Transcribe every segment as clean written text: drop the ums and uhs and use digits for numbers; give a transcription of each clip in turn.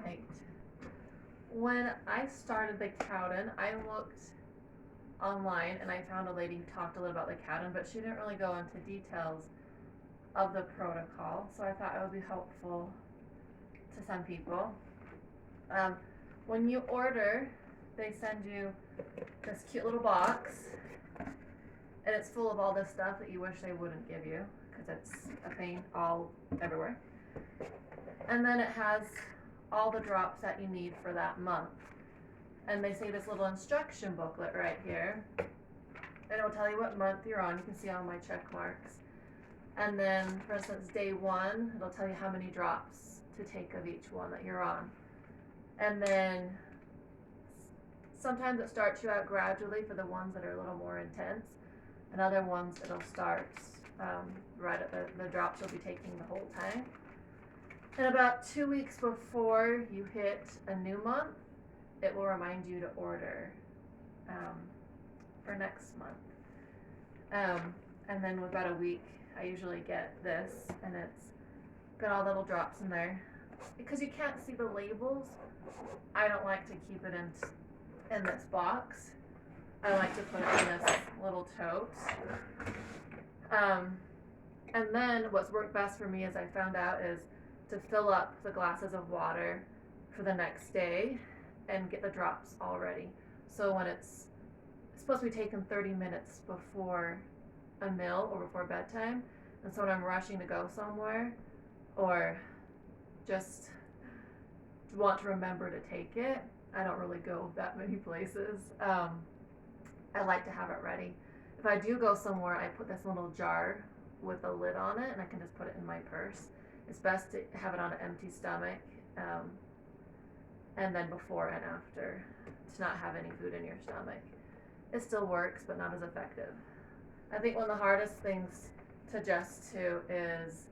right. When I started the Cowden, I looked online and I found a lady who talked a little about the Cowden, but she didn't really go into details of the protocol, so I thought it would be helpful to some people. Um, when you order, they send you this cute little box, and it's full of all this stuff that you wish they wouldn't give you because it's a pain all everywhere. And then it has all the drops that you need for that month. And they say this little instruction booklet right here. And it'll tell you what month you're on. You can see all my check marks. And then, for instance, day 1, it'll tell you how many drops to take of each one that you're on. And then sometimes it starts you out gradually for the ones that are a little more intense. And other ones, it'll start right at the drops you'll be taking the whole time. And about 2 weeks before you hit a new month, it will remind you to order for next month. And then with about a week, I usually get this, and it's got all the little drops in there. Because you can't see the labels, I don't like to keep it in this box. I like to put it in this little tote. And then what's worked best for me, as I found out, is to fill up the glasses of water for the next day and get the drops all ready. So when it's supposed to be taken 30 minutes before a meal or before bedtime, and so when I'm rushing to go somewhere or just want to remember to take it, I don't really go that many places. I like to have it ready. If I do go somewhere, I put this little jar with a lid on it, and I can just put it in my purse. It's best to have it on an empty stomach, and then before and after, to not have any food in your stomach. It still works, but not as effective. I think one of the hardest things to adjust to is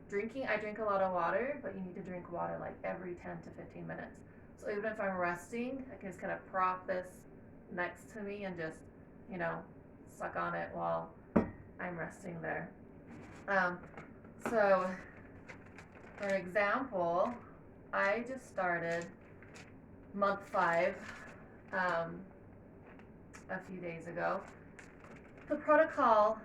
drinking. I drink a lot of water, but you need to drink water like every 10 to 15 minutes. So even if I'm resting, I can just kind of prop this next to me and just, suck on it while I'm resting there. So, for example, I just started month 5 a few days ago. The protocol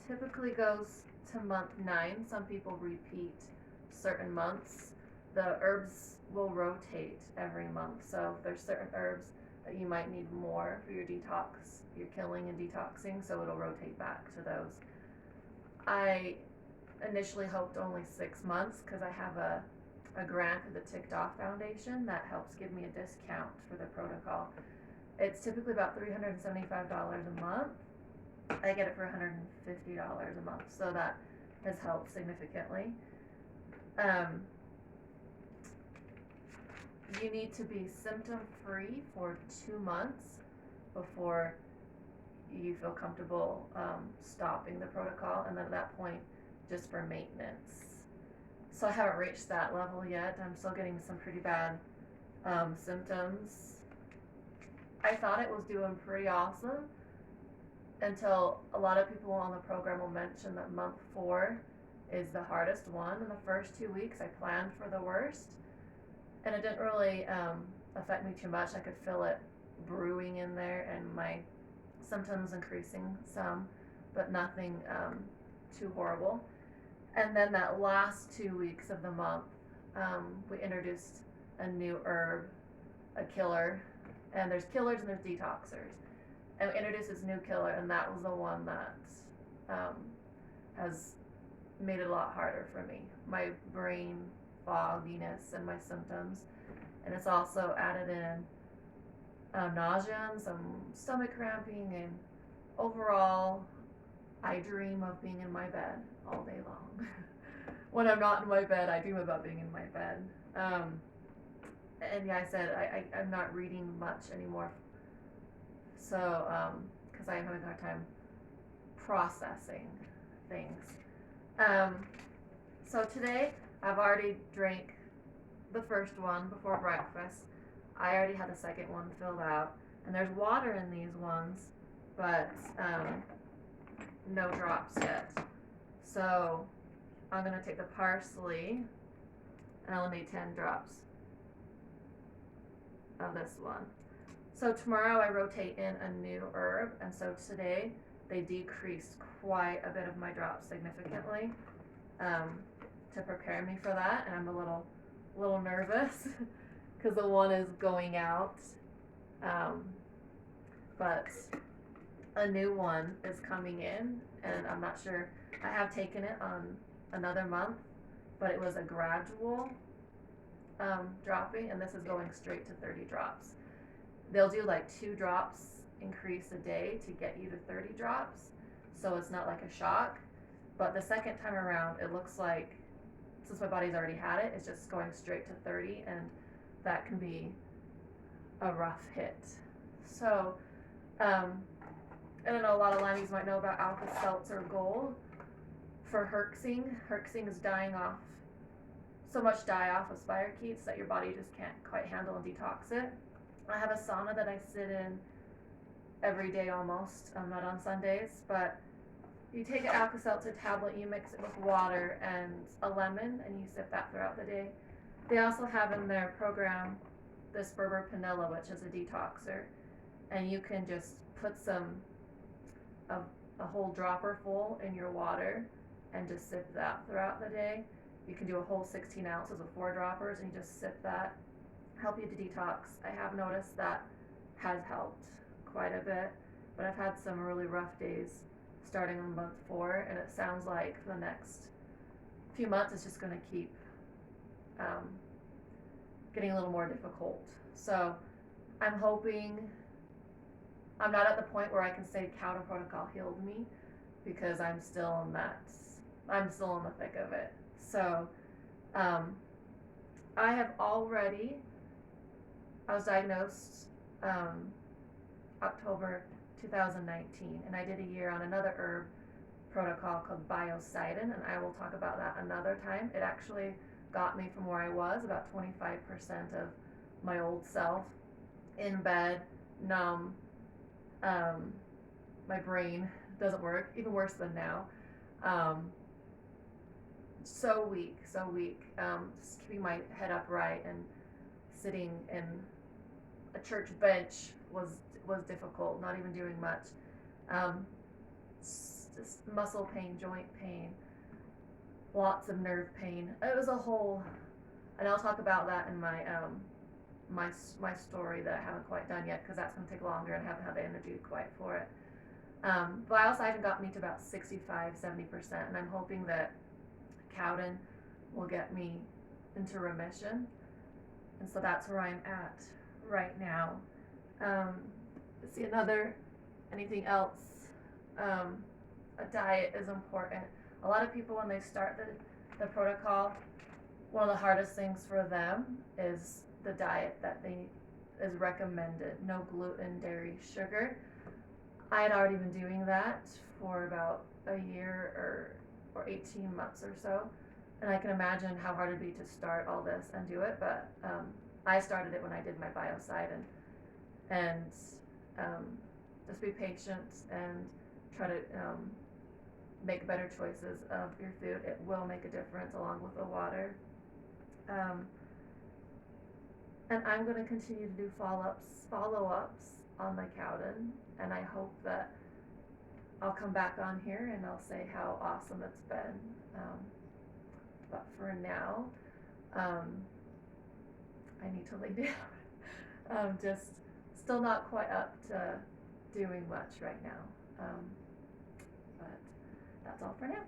typically goes to month 9. Some people repeat certain months. The herbs will rotate every month. So there's certain herbs that you might need more for your detox, your killing and detoxing, so it'll rotate back to those. I initially hoped only 6 months because I have a grant through the Detox Foundation that helps give me a discount for the protocol. It's typically about $375 a month. I get it for $150 a month, so that has helped significantly. You need to be symptom-free for 2 months before you feel comfortable stopping the protocol, and then at that point, just for maintenance. So I haven't reached that level yet. I'm still getting some pretty bad symptoms. I thought it was doing pretty awesome until a lot of people on the program will mention that month 4 is the hardest one. In the first 2 weeks, I planned for the worst, and it didn't really affect me too much. I could feel it brewing in there and my symptoms increasing some, but nothing too horrible. And then that last 2 weeks of the month, we introduced a new herb, a killer, and there's killers and there's detoxers. And we introduced this new killer, and that was the one that has made it a lot harder for me. My brain fogginess and my symptoms. And it's also added in nausea and some stomach cramping, and overall, I dream of being in my bed all day long. When I'm not in my bed, I dream about being in my bed. And yeah, I said I'm not reading much anymore. So, because I am having a hard time processing things. So today, I've already drank the first one before breakfast. I already had the second one filled out. And there's water in these ones, but no drops yet. So I'm going to take the parsley, and I'll need 10 drops. of this one. So tomorrow I rotate in a new herb, and so today they decreased quite a bit of my drops significantly, to prepare me for that, and I'm a little nervous because the one is going out, but a new one is coming in, and I'm not sure. I have taken it on another month, but it was a gradual dropping, and this is going straight to 30 drops. They'll do like 2 drops increase a day to get you to 30 drops, so it's not like a shock. But the second time around, it looks like, since my body's already had it, it's just going straight to 30, and that can be a rough hit. So, I don't know, a lot of lymies might know about Alka-Seltzer Gold for herxing. Herxing is dying off, so much die off of spirochetes that your body just can't quite handle and detox it. I have a sauna that I sit in every day almost, not on Sundays, but you take an Alka-Seltzer tablet, you mix it with water and a lemon, and you sip that throughout the day. They also have in their program this Berber Panilla, which is a detoxer, and you can just put a whole dropper full in your water and just sip that throughout the day. You can do a whole 16 ounces of 4 droppers, and you just sip that, help you to detox. I have noticed that has helped quite a bit, but I've had some really rough days starting on month 4, and it sounds like for the next few months it's just going to keep getting a little more difficult. So I'm hoping, I'm not at the point where I can say Cowden Protocol healed me, because I'm still in the thick of it. So I was diagnosed October 2019, and I did a year on another herb protocol called biocidin, and I will talk about that another time. It actually got me from where I was, about 25% of my old self, in bed, numb, my brain doesn't work, even worse than now, so weak, just keeping my head upright and sitting in a church bench was difficult, not even doing much. Just muscle pain, joint pain, lots of nerve pain. It was a whole, and I'll talk about that in my my story that I haven't quite done yet, because that's going to take longer and I haven't had the energy quite for it. Biocidin got me to about 65-70%, and I'm hoping that Cowden will get me into remission, and so that's where I'm at right now. Let's see, anything else? A diet is important. A lot of people, when they start the protocol, one of the hardest things for them is the diet that is recommended. No gluten, dairy, sugar. I had already been doing that for about a year or 18 months or so, and I can imagine how hard it'd be to start all this and do it, but I started it when I did my biocidin, and just be patient and try to make better choices of your food. It will make a difference, along with the water. And I'm going to continue to do follow-ups on the Cowden, and I hope that I'll come back on here and I'll say how awesome it's been. But for now, I need to lay down. Just still not quite up to doing much right now. But that's all for now.